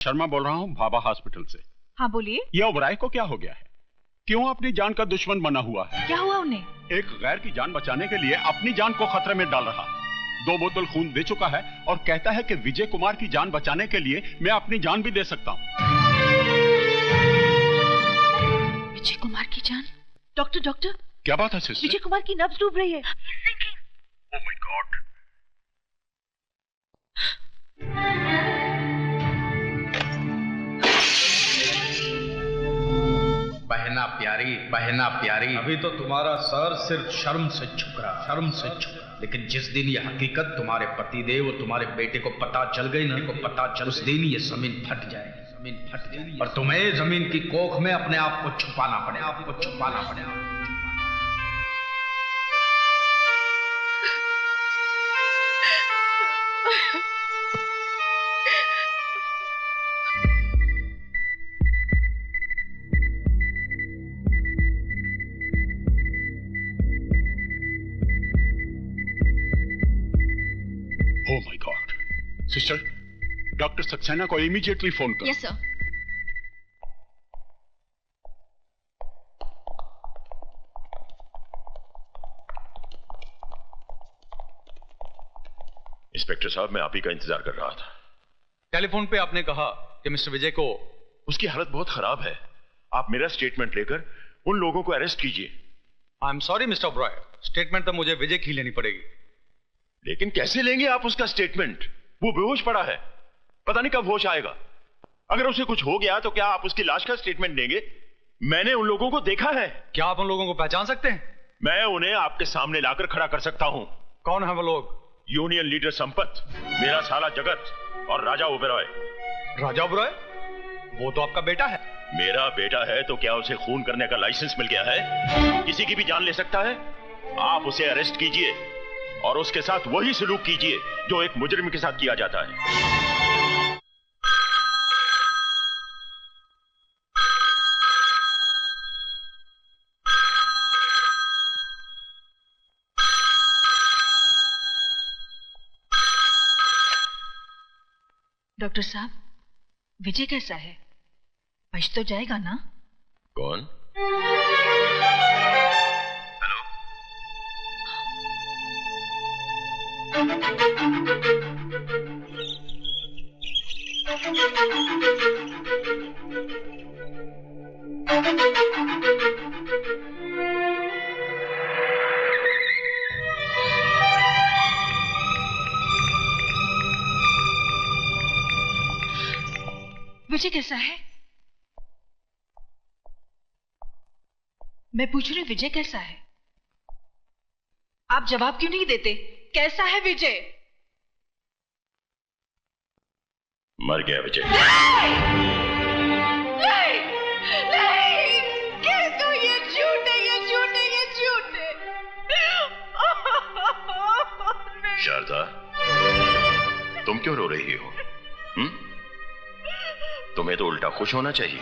शर्मा बोल रहा हूँ भाभा हॉस्पिटल से। हाँ बोलिए। ये ओबराय को क्या हो गया है? क्यों अपनी जान का दुश्मन बना हुआ है? क्या हुआ उन्हें? एक गैर की जान बचाने के लिए अपनी जान को खतरे में डाल रहा। 2 बोतल खून दे चुका है और कहता है कि विजय कुमार की जान बचाने के लिए मैं अपनी जान भी दे सकता हूँ। विजय कुमार की जान? डॉक्टर क्या बात है सिस्टर? विजय कुमार की नब्ज डूब रही है। Oh my God. बहना प्यारी, अभी तो तुम्हारा सर सिर्फ शर्म से झुक रहा, लेकिन जिस दिन ये हकीकत तुम्हारे पतिदेव और तुम्हारे बेटे को पता चल गई ना, उस दिन ये जमीन फट जाएगी, और तुम्हें जमीन की कोख में अपने आप को छुपाना पड़ेगा। Oh my God. Sister, doctor Saxena को इमीडिएटली फोन करो। Yes sir. इंस्पेक्टर साहब, मैं आप ही का इंतजार कर रहा था। टेलीफोन पे आपने कहा कि मिस्टर विजय को उसकी हालत बहुत खराब है। आप मेरा स्टेटमेंट लेकर उन लोगों को अरेस्ट कीजिए। I am sorry mister Oberoi, statement तो मुझे विजय की लेनी पड़ेगी। लेकिन कैसे लेंगे आप उसका स्टेटमेंट? वो बेहोश पड़ा है, पता नहीं कब होश आएगा। अगर उसे कुछ हो गया तो क्या आप उसकी लाश का स्टेटमेंट देंगे? मैंने उन लोगों को देखा है। क्या आप उन लोगों को पहचान सकते हैं? मैं उन्हें आपके सामने लाकर खड़ा कर सकता हूं। कौन है वो लोग? यूनियन लीडर संपत, मेरा साला जगत और राजा ओबेरॉय। राजा ओबेरॉय? वो तो आपका बेटा है। मेरा बेटा है तो क्या उसे खून करने का लाइसेंस मिल गया है? किसी की भी जान ले सकता है। आप उसे अरेस्ट कीजिए और उसके साथ वही सलूक कीजिए जो एक मुजरिम के साथ किया जाता है। डॉक्टर साहब, विजय कैसा है? बच तो जाएगा ना? कौन? विजय कैसा है? मैं पूछ रही हूं, विजय कैसा है? आप जवाब क्यों नहीं देते? कैसा है विजय? मर गया विजय। नहीं! तो ये झूठ है। शारदा, तुम क्यों रो रही हो? तुम्हें तो उल्टा खुश होना चाहिए।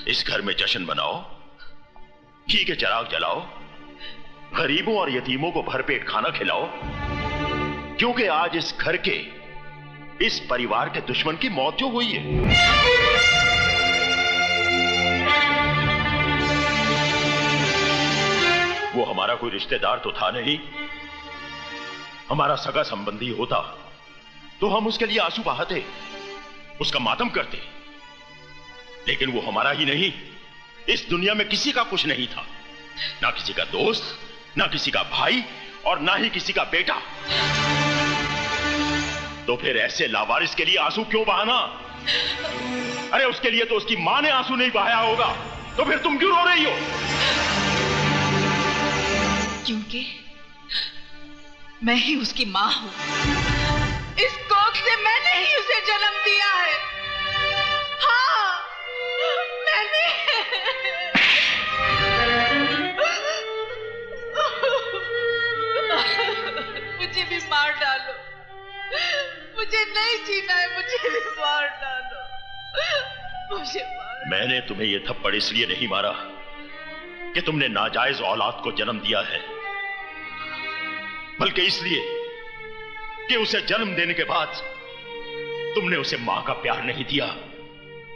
इस घर में जश्न मनाओ, घी के चिराग जलाओ, गरीबों और यतीमों को भरपेट खाना खिलाओ, क्योंकि आज इस घर के, इस परिवार के दुश्मन की मौत जो हुई है, वो हमारा कोई रिश्तेदार तो था नहीं। हमारा सगा संबंधी होता तो हम उसके लिए आंसू बहाते, उसका मातम करते, लेकिन वो हमारा ही नहीं, इस दुनिया में किसी का कुछ नहीं था। ना किसी का दोस्त, ना किसी का भाई, और ना ही किसी का बेटा। तो फिर ऐसे लावारिस के लिए आंसू क्यों बहाना? अरे उसके लिए तो उसकी मां ने आंसू नहीं बहाया होगा, तो फिर तुम क्यों रो रही हो? क्योंकि मैं ही उसकी मां हूं। इस कोख से मैंने ही उसे जन्म दिया है। हाँ, मैंने। मुझे भी मार डालो, मुझे नहीं जीना है, मुझे भी मार डालो, मुझे मार। मैंने तुम्हें यह थप्पड़ इसलिए नहीं मारा कि तुमने नाजायज औलाद को जन्म दिया है, बल्कि इसलिए कि उसे जन्म देने के बाद तुमने उसे मां का प्यार नहीं दिया,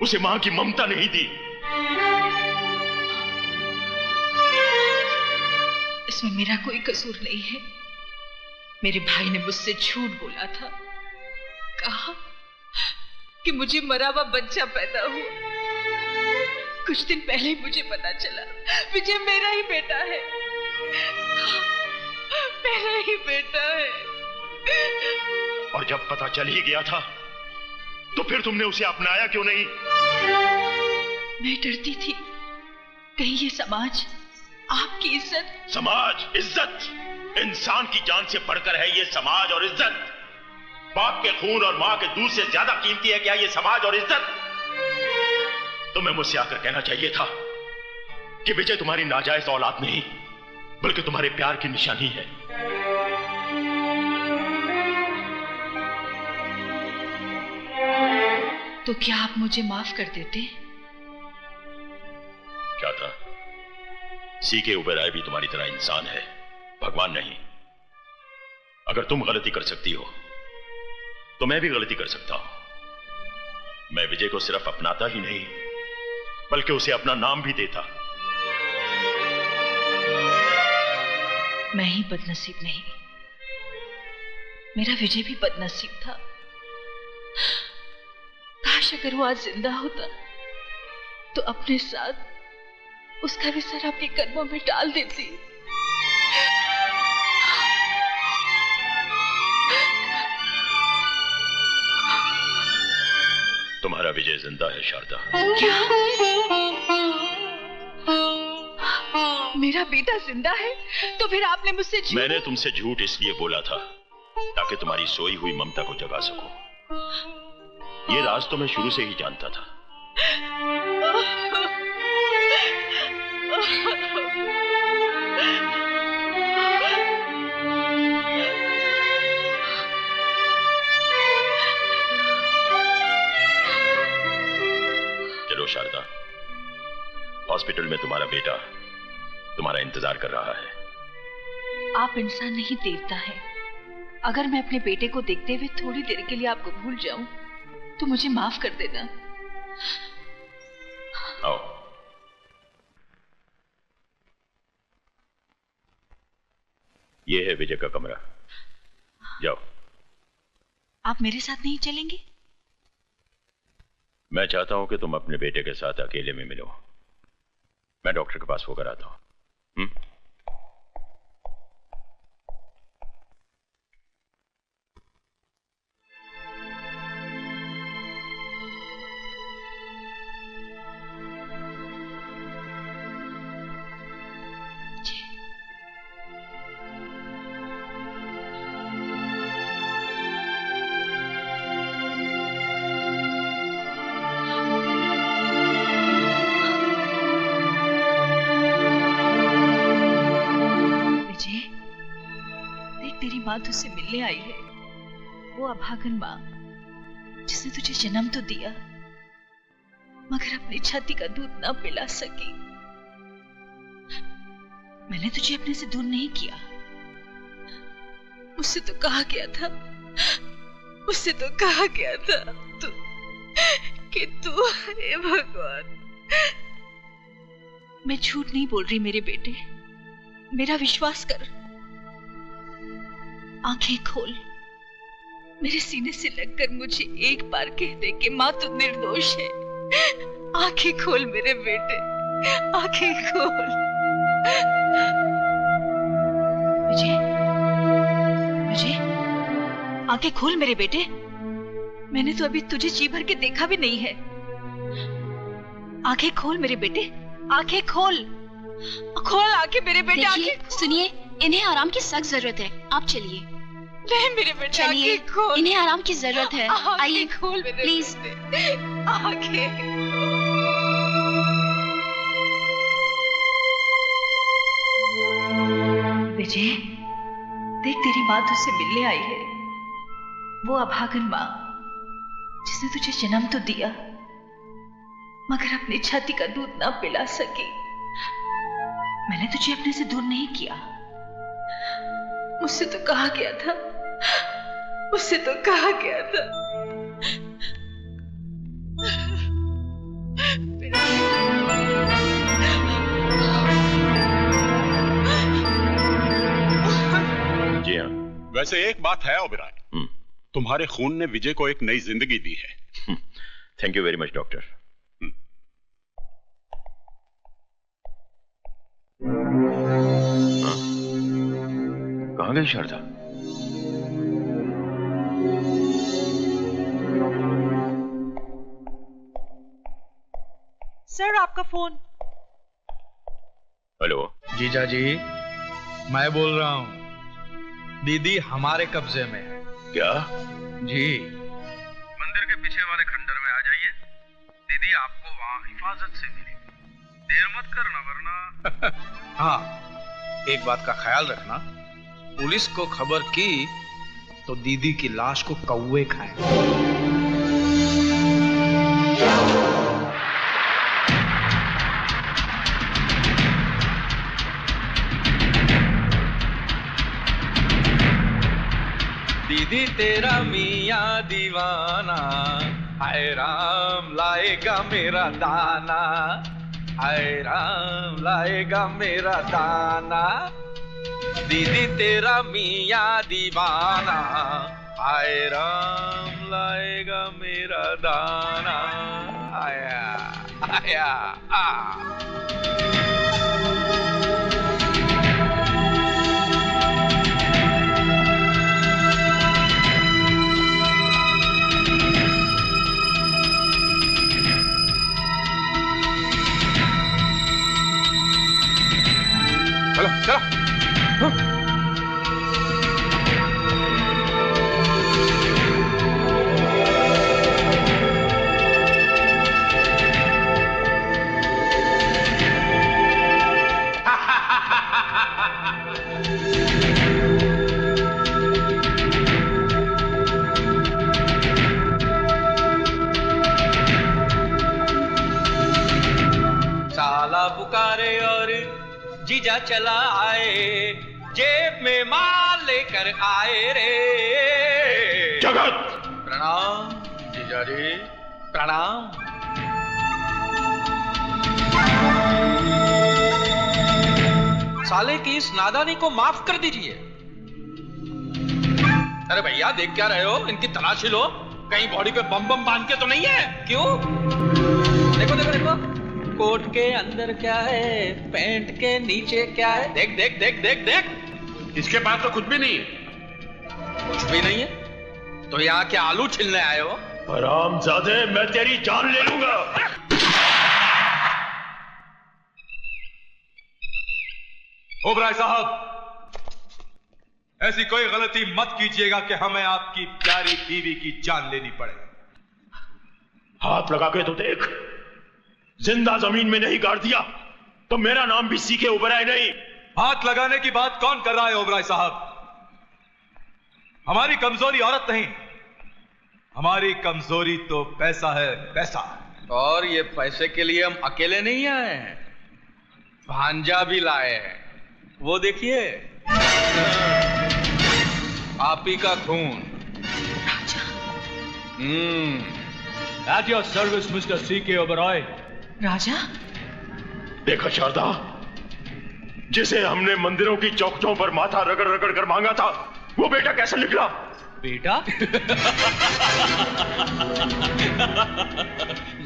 उसे मां की ममता नहीं दी। इसमें मेरा कोई कसूर नहीं है। मेरे भाई ने मुझसे झूठ बोला था, कहा कि मुझे मरा हुआ बच्चा पैदा हुआ। कुछ दिन पहले ही मुझे पता चला विजय मेरा ही बेटा है, मेरा ही बेटा है। और जब पता चल ही गया था तो फिर तुमने उसे अपनाया क्यों नहीं? मैं डरती थी कहीं ये समाज आपकी इज्जत। समाज, इज्जत, इंसान की जान से बढ़कर है ये समाज और इज्जत। बाप के खून और मां के दूध से ज्यादा कीमती है क्या ये समाज और इज्जत? तुम्हें मुझसे आकर कहना चाहिए था कि विजय तुम्हारी नाजायज औलाद नहीं बल्कि तुम्हारे प्यार की निशानी है। तो क्या आप मुझे माफ कर देते? क्या था? सीके उबेराय भी तुम्हारी तरह इंसान है, भगवान नहीं। अगर तुम गलती कर सकती हो तो मैं भी गलती कर सकता हूं। मैं विजय को सिर्फ अपनाता ही नहीं बल्कि उसे अपना नाम भी देता। मैं ही बदनसीब नहीं, मेरा विजय भी बदनसीब था। काश अगर वो आज जिंदा होता तो अपने साथ उसका भी सर अपने कदमों में डाल देती। तुम्हारा विजय जिंदा है शारदा। क्या? मेरा बेटा जिंदा है? तो फिर आपने मुझसे झूठ? मैंने तुमसे झूठ इसलिए बोला था ताकि तुम्हारी सोई हुई ममता को जगा सकूं। ये राज तो मैं शुरू से ही जानता था। चलो शारदा, हॉस्पिटल में तुम्हारा बेटा तुम्हारा इंतजार कर रहा है। आप इंसान नहीं, देवता है। अगर मैं अपने बेटे को देखते हुए थोड़ी देर के लिए आपको भूल जाऊं तो मुझे माफ कर देना। आओ। ये है विजय का कमरा, जाओ। आप मेरे साथ नहीं चलेंगे? मैं चाहता हूं कि तुम अपने बेटे के साथ अकेले में मिलो। मैं डॉक्टर के पास होकर आता हूं। माँ तुझसे मिलने आई है, वो अभागन माँ जिसने तुझे जन्म तो दिया मगर अपनी छाती का दूध ना पिला सकी। मैंने तुझे अपने से दूर नहीं किया। मुझसे तो कहा गया था, मुझसे तो कहा गया था कि तू, हे भगवान। मैं झूठ नहीं बोल रही मेरे बेटे, मेरा विश्वास कर। आंखें खोल, मेरे सीने से लगकर मुझे एक बार कह दे कि माँ तू निर्दोष है। आंखें खोल मेरे बेटे, आंखें खोल। विजय, विजय, आंखें खोल मेरे बेटे। मैंने तो अभी तुझे जी भर के देखा भी नहीं है। आंखें खोल मेरे बेटे, आंखें खोल, खोल आंखें मेरे बेटे। आंखें सुनिए, इन्हें आराम की सख्त जरूरत है, आप चलिए। नहीं मेरे बेटे, चलिए, इन्हें आराम की जरूरत है। आइए खोल मेरे प्लीज। आंखें विजय, देख तेरी माँ तुझसे मिलने आई है, वो अभागन माँ जिसने तुझे जन्म तो दिया मगर अपनी छाती का दूध ना पिला सकी। मैंने तुझे अपने से दूर नहीं किया। मुझसे तो कहा गया था, मुझसे तो कहा गया था वैसे एक बात है ओबेरॉय, तुम्हारे खून ने विजय को एक नई जिंदगी दी है। Thank you very much doctor. कहां गई शारदा? सर आपका फोन। हेलो जीजा जी, मैं बोल रहा हूं। दीदी हमारे कब्जे में है। क्या? जी, मंदिर के पीछे वाले खंडर में आ जाइए। दीदी आपको वहां हिफाजत से मिलेगी। देर मत करना वरना हाँ, एक बात का ख्याल रखना, पुलिस को खबर की तो दीदी की लाश को कौवे खाएं। दीदी तेरा मियाँ दीवाना, हाय राम लाएगा मेरा दाना, हाय राम लाएगा मेरा दाना। दीदी तेरा मियाँ दीवाना, हाय राम लाएगा मेरा दाना। आया आया आ। चलो चलो। साला पुकारे और जीजा चला आए, जेब में माल लेकर आए रे। जगत! प्रणाम जीजा जी, प्रणाम। साले की इस नादानी को माफ कर दीजिए। अरे भैया देख क्या रहे हो? इनकी तलाशी लो, कहीं बॉडी पे बम बम बांध के तो नहीं है? क्यों? देखो देखो देखो, कोट के अंदर क्या है, पैंट के नीचे क्या है? देख देख देख देख देख। इसके पास तो कुछ भी नहीं है। कुछ भी नहीं है तो यहाँ क्या आलू छिलने आए हो? हरामजादे, मैं तेरी जान ले लूंगा। ओबराय साहब, ऐसी कोई गलती मत कीजिएगा कि हमें आपकी प्यारी बीवी की जान लेनी पड़े। हाथ लगा के तो देख, जिंदा जमीन में नहीं गाड़ दिया तो मेरा नाम भी सीके ओबराय नहीं। हाथ लगाने की बात कौन कर रहा है ओबराय साहब? हमारी कमजोरी औरत नहीं, हमारी कमजोरी तो पैसा है, पैसा। और ये पैसे के लिए हम अकेले नहीं आए हैं, भांजा भी लाए हैं। वो देखिए, आप ही का खून। At your service, Mr. C.K. Oberoi. राजा, देखा शारदा, जिसे हमने मंदिरों की चौखटों पर माथा रगड़ रगड़ कर मांगा था, वो बेटा कैसे निकला? बेटा?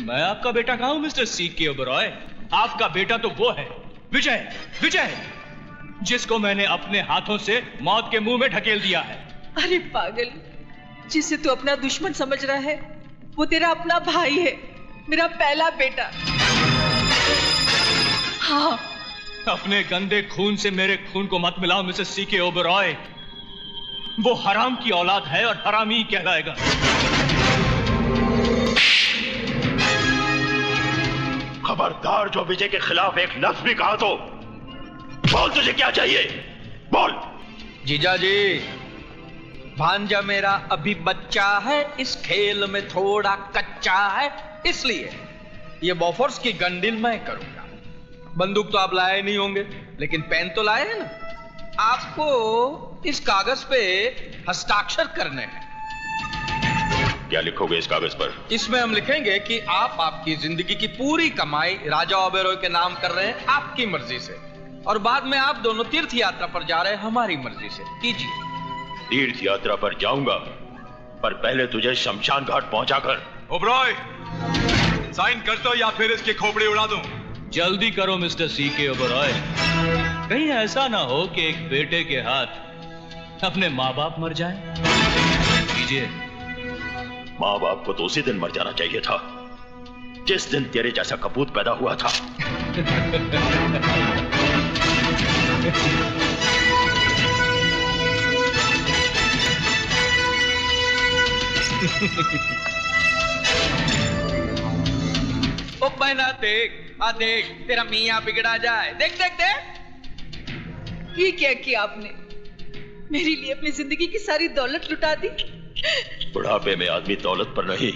मैं आपका बेटा कहाँ हूं मिस्टर C.K. Oberoi? आपका बेटा तो वो है, विजय, विजय, जिसको मैंने अपने हाथों से मौत के मुंह में ढकेल दिया है। अरे पागल, जिसे तू अपना दुश्मन समझ रहा है वो तेरा अपना भाई है, मेरा पहला बेटा। हाँ, अपने गंदे खून से मेरे खून को मत मिलाओ मिस्टर C.K. Oberoi। वो हराम की औलाद है और हरामी ही कहलाएगा। खबरदार, जो विजय के खिलाफ एक लफ्ज भी कहा तो बोल, तुझे क्या चाहिए? बोल। जीजा जी, भांजा मेरा अभी बच्चा है, इस खेल में थोड़ा कच्चा है, इसलिए ये बॉफोर्स की गंडिल मैं करूंगा। बंदूक तो आप लाए नहीं होंगे, लेकिन पेन तो लाए हैं ना। आपको इस कागज पे हस्ताक्षर करने हैं। क्या लिखोगे इस कागज पर? इसमें हम लिखेंगे कि आप आपकी जिंदगी की पूरी कमाई राजा ओबेरॉय के नाम कर रहे हैं, आपकी मर्जी से, और बाद में आप दोनों तीर्थ यात्रा पर जा रहे हैं, हमारी मर्जी से। कीजिए। तीर्थ यात्रा पर जाऊंगा, पर पहले तुझे शमशान घाट पहुंचाकर। ओबरॉय, साइन कर दो या फिर इसकी खोपड़ी उड़ा दूं। जल्दी करो मिस्टर सी के ओबरॉय, कहीं ऐसा ना हो कि एक बेटे के हाथ अपने माँ बाप मर जाएं। कीजिए। माँ बाप को तो उसी दिन मर जाना चाहिए था जिस दिन तेरे जैसा कपूत पैदा हुआ था। ओ बहना देख तेरा मियाँ बिगड़ा जाए। देख देख देख। ये क्या किया आपने? मेरे लिए अपनी जिंदगी की सारी दौलत लुटा दी। बुढ़ापे में आदमी दौलत पर नहीं,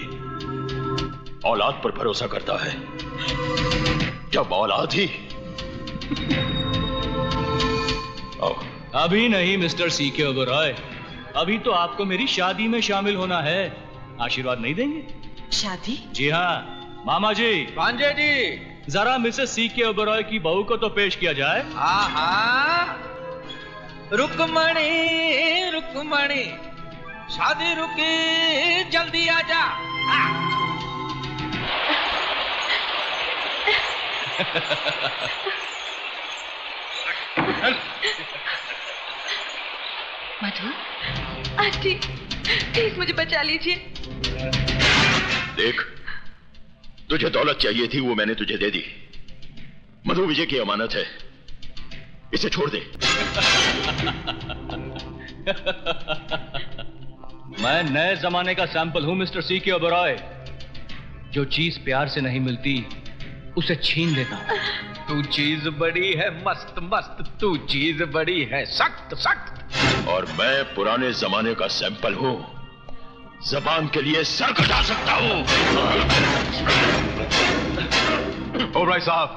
औलाद पर भरोसा करता है। जब औलाद ही। अभी नहीं मिस्टर सी के ओबरॉय, अभी तो आपको मेरी शादी में शामिल होना है। आशीर्वाद नहीं देंगे? शादी? जी हाँ मामा जी। भांजे जी, जरा मिसेस सी के ओबरॉय की बहू को तो पेश किया जाए। हाँ हाँ, रुकमणी रुकमणी, शादी रुकी, जल्दी आजा। मधु, आंटी, प्लीज मुझे बचा लीजिए। देख, तुझे दौलत चाहिए थी, वो मैंने तुझे दे दी। मधु विजय की अमानत है, इसे छोड़ दे। मैं नए जमाने का सैंपल हूं मिस्टर सी के ओबरॉय। जो चीज प्यार से नहीं मिलती उसे छीन लेता हूं। तू चीज बड़ी है मस्त मस्त, तू चीज बड़ी है सख्त सख्त। और मैं पुराने जमाने का सैंपल हूं, जबान के लिए सर कटा सकता हूं। ओबरॉय साहब,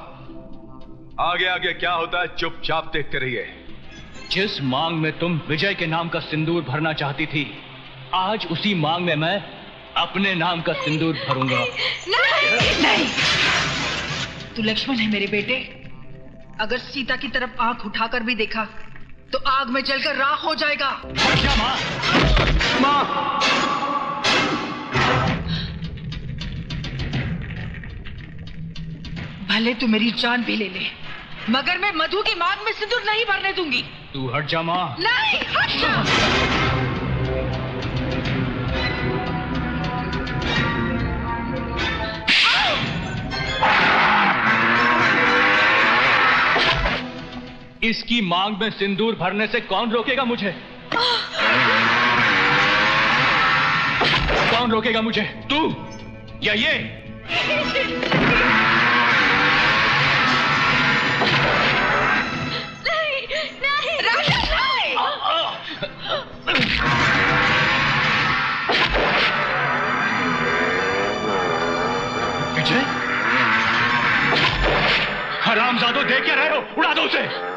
आगे आगे क्या होता है चुपचाप देखते रहिए। जिस मांग में तुम विजय के नाम का सिंदूर भरना चाहती थी, आज उसी मांग में मैं अपने नाम का सिंदूर भरूंगा। नहीं, नहीं। तू लक्ष्मण है मेरे बेटे। अगर सीता की तरफ आंख उठाकर भी देखा तो आग में जलकर राख हो जाएगा। क्या माँ? माँ! भले तू मेरी जान भी ले ले, मगर मैं मधु की मांग में सिंदूर नहीं भरने दूंगी। तू हट जा माँ। नहीं, हट जा। इसकी मांग में सिंदूर भरने से कौन रोकेगा मुझे? कौन रोकेगा मुझे? तू या ये? नहीं, नहीं, राजा नहीं। विजय, हरामजादों, देख क्या रहे हो? उड़ा दो उसे।